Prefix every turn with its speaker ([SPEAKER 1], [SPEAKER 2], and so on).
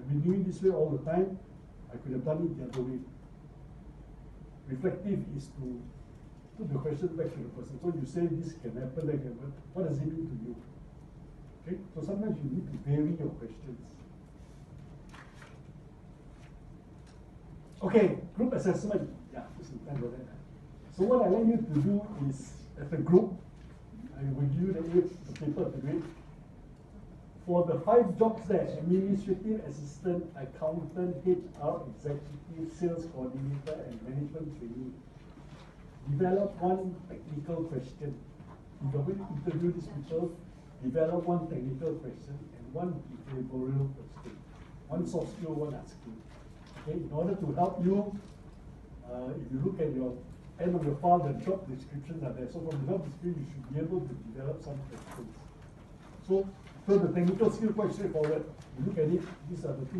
[SPEAKER 1] been doing this way all the time. I could have done it the other way. Reflective is to put the question back to the person. So you say this can happen, that can happen. What does it mean to you? Okay, so sometimes you need to vary your questions. Okay, group assessment. Yeah, just in time for that. So what I want you to do is, as a group, I will give you the paper to read. For the 5 jobs there, administrative assistant, accountant, HR executive, sales coordinator, and management trainee, develop one technical question. If you're going to interview these people, develop one technical question and one behavioral question. One soft skill, one hard skill. Okay, in order to help you, if you look at your end of your file, the job descriptions are there. So from the job description, you should be able to develop some questions. So the technical skill quite straightforward. You look at it, these are the two